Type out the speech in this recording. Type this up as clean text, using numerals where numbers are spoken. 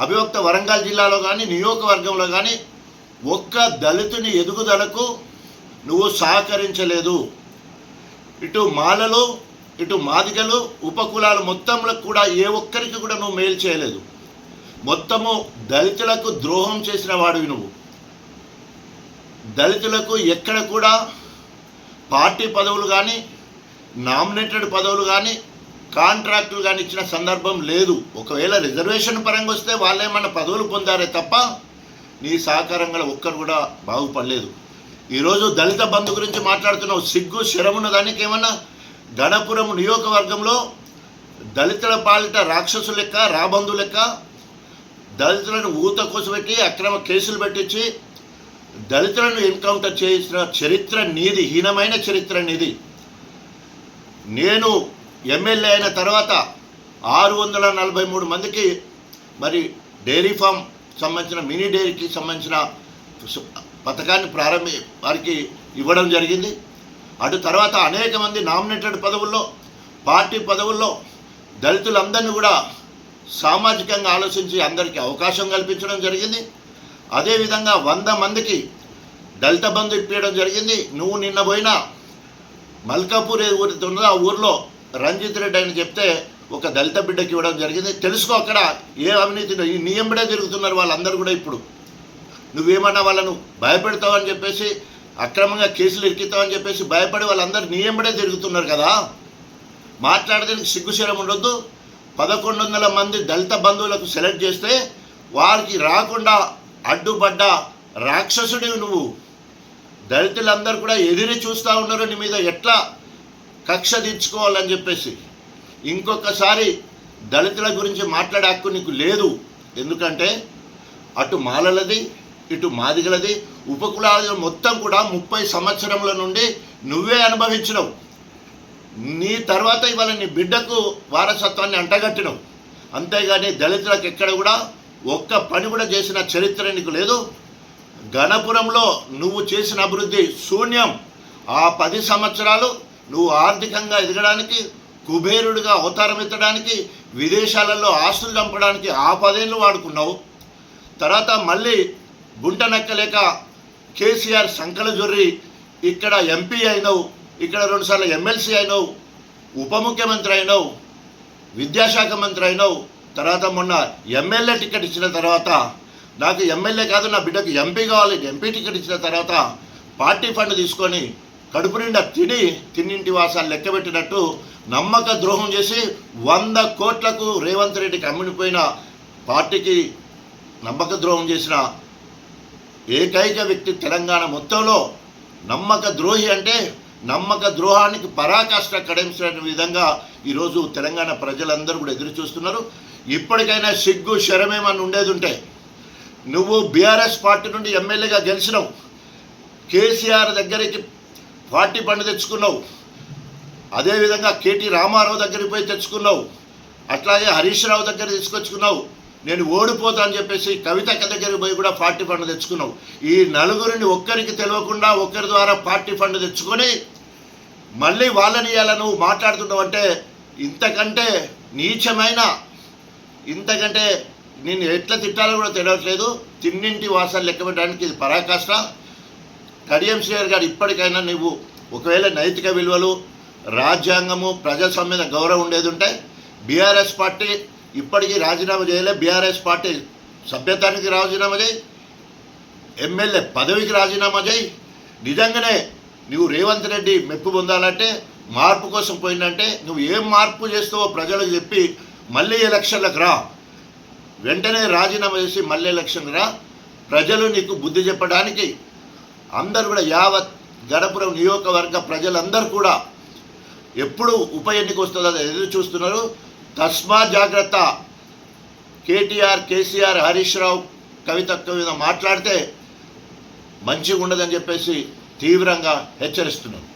అవిభక్త వరంగల్ జిల్లాలో కానీ నియోజకవర్గంలో కానీ ఒక్క దళితుని ఎదుగుదలకు నువ్వు సహకరించలేదు. ఇటు మాలలు, ఇటు మాదిగలు, ఉపకులాలు మొత్తంలో కూడా ఏ ఒక్కరికి కూడా నువ్వు మేలు చేయలేదు. మొత్తము దళితులకు ద్రోహం చేసిన వాడివి నువ్వు. దళితులకు ఎక్కడ కూడా పార్టీ పదవులు కానీ, నామినేటెడ్ పదవులు కానీ, కాంట్రాక్టులు కానీ ఇచ్చిన సందర్భం లేదు. ఒకవేళ రిజర్వేషన్ పరంగా వస్తే వాళ్ళేమన్నా పదవులు పొందారే తప్ప నీ సహకారంగా ఒక్కరు కూడా బాగుపడలేదు. ఈరోజు దళిత బంధు గురించి మాట్లాడుతున్నావు. సిగ్గు శరమున్న దానికి ఏమన్నా గణపురం నియోజకవర్గంలో దళితుల పాలిట రాక్షసు లెక్క, రాబంధు లెక్క దళితులను ఊత కోసపెట్టి అక్రమ కేసులు పెట్టించి దళితులను ఎన్కౌంటర్ చేసిన చరిత్ర నీది, హీనమైన చరిత్ర నీది. నేను ఎమ్మెల్యే అయిన తర్వాత 643 మందికి మరి డైరీ ఫామ్ సంబంధించిన మినీ డైరీకి సంబంధించిన పథకాన్ని వారికి ఇవ్వడం జరిగింది. అటు తర్వాత అనేక మంది నామినేటెడ్ పదవుల్లో, పార్టీ పదవుల్లో దళితులందరినీ కూడా సామాజికంగా ఆలోచించి అందరికీ అవకాశం కల్పించడం జరిగింది. అదేవిధంగా 100 మందికి దళిత బంధు ఇప్పించడం జరిగింది. నువ్వు నిన్న పోయిన మల్కాపూర్ ఊరితో ఉన్నదో ఆ ఊరిలో రంజిత్ రెడ్డి అని చెప్తే ఒక దళిత బిడ్డకి ఇవ్వడం జరిగింది. తెలుసుకో అక్కడ ఏ అవినీతి ఈ నియంబడే తిరుగుతున్నారు వాళ్ళందరూ కూడా. ఇప్పుడు నువ్వేమన్నా వాళ్ళను భయపెడతావని చెప్పేసి, అక్రమంగా కేసులు ఇరికిస్తావని చెప్పేసి భయపడి వాళ్ళందరూ నియంబడే తిరుగుతున్నారు కదా. మాట్లాడడానికి సిగ్గుశరం ఉండొద్దు. 1100 మంది దళిత బంధువులకు సెలెక్ట్ చేస్తే వారికి రాకుండా అడ్డుపడ్డ రాక్షసుడివి నువ్వు. దళితులందరూ కూడా ఎదిరి చూస్తూ ఉన్నారు నీ మీద ఎట్లా కక్ష తీర్చుకోవాలని చెప్పేసి. ఇంకొకసారి దళితుల గురించి మాట్లాడే హక్కు నీకు లేదు. ఎందుకంటే అటు మాలలది, ఇటు మాదిగలది, ఉపకులాది మొత్తం కూడా 30 సంవత్సరముల నుండి నువ్వే అనుభవించినవు. నీ తర్వాత ఇవాళ నీ బిడ్డకు వారసత్వాన్ని అంటగట్టినవు. అంతేగాని దళితులకు ఎక్కడ కూడా ఒక్క పని కూడా చేసిన చరిత్ర నీకు లేదు. గణపురంలో నువ్వు చేసిన అభివృద్ధి శూన్యం. ఆ 10 సంవత్సరాలు నువ్వు ఆర్థికంగా ఎదగడానికి, కుబేరుడిగా అవతారం ఎత్తడానికి, విదేశాలలో ఆస్తులు చంపడానికి ఆ 10 ఏళ్ళు వాడుకున్నావు. తర్వాత మళ్ళీ గుంట నక్కలేక కేసీఆర్ సంకల జొర్రి ఇక్కడ ఎంపీ అయినావు, ఇక్కడ 2 సార్లు ఎమ్మెల్సీ అయినావు, ఉప ముఖ్యమంత్రి అయినావు, విద్యాశాఖ మంత్రి అయినావు. తర్వాత మొన్న ఎమ్మెల్యే టికెట్ ఇచ్చిన తర్వాత నాకు ఎమ్మెల్యే కాదు నా బిడ్డకు ఎంపీ కావాలి, ఎంపీ టికెట్ ఇచ్చిన తర్వాత పార్టీ ఫండ్ తీసుకొని కడుపు నిండా తిన్నింటి వాసాలు లెక్కబెట్టినట్టు నమ్మక ద్రోహం చేసి 100 కోట్లకు రేవంత్ రెడ్డికి అమ్ముడిపోయిన పార్టీకి నమ్మక ద్రోహం చేసిన ఏకైక వ్యక్తి తెలంగాణ మొత్తంలో. నమ్మక ద్రోహి అంటే నమ్మక ద్రోహానికి పరాకాష్ట కడించిన విధంగా ఈరోజు తెలంగాణ ప్రజలందరూ కూడా ఎదురు చూస్తున్నారు. ఇప్పటికైనా సిగ్గు శరమేమని ఉండేది ఉంటే, నువ్వు బీఆర్ఎస్ పార్టీ నుండి ఎమ్మెల్యేగా గెలిచినావు, కేసీఆర్ దగ్గరికి పార్టీ ఫండ్ తెచ్చుకున్నావు, అదేవిధంగా కేటీ రామారావు దగ్గరికి పోయి తెచ్చుకున్నావు, అట్లాగే హరీష్ రావు దగ్గర తీసుకొచ్చుకున్నావు. నేను ఓడిపోతా అని చెప్పేసి కవితక్క దగ్గరికి పోయి కూడా పార్టీ ఫండ్ తెచ్చుకున్నావు. ఈ నలుగురిని ఒక్కరికి తెలియకుండా ఒకరి ద్వారా పార్టీ ఫండ్ తెచ్చుకొని మళ్ళీ వాళ్ళని ఇవ్వాలని నువ్వు మాట్లాడుతున్నావు అంటే ఇంతకంటే నీచమైన, ఇంతకంటే నేను ఎట్లా తిట్టాలో కూడా తెలియట్లేదు. తిన్నింటి వాసాలు లెక్కబెట్టడానికి ఇది పరాకాష్ట. కడియం శ్రీహరి గారు ఇప్పటికైనా నువ్వు ఒకవేళ నైతిక విలువలు, రాజ్యాంగము, ప్రజాస్వామ్య గౌరవం ఉండేది ఉంటే బీఆర్ఎస్ పార్టీ ఇప్పటికీ రాజీనామా చేయలే. బీఆర్ఎస్ పార్టీ సభ్యత్వానికి రాజీనామా చేయి, ఎమ్మెల్యే పదవికి రాజీనామా చేయి. నిజంగానే నువ్వు రేవంత్ రెడ్డి మెప్పు పొందాలంటే, మార్పు కోసం పోయిందంటే నువ్వు ఏం మార్పు చేస్తావో ప్రజలకు చెప్పి మళ్ళీ ఎలక్షన్లకు రా. వెంటనే రాజీనామా చేసి మళ్ళీ ఎలక్షన్కి రా. ప్రజలు నీకు బుద్ధి చెప్పడానికి అందరూ కూడా యావత్ గణపురం నియోజకవర్గ ప్రజలందరూ కూడా ఎప్పుడు ఉప ఎన్నిక వస్తుందో ఎదురు చూస్తున్నారు. తస్మా జాగ్రత్త. కేటీఆర్, కేసీఆర్, హరీష్ రావు, కవితక్క మీద మాట్లాడితే మంచిగా ఉండదని చెప్పేసి తీవ్రంగా హెచ్చరిస్తున్నారు.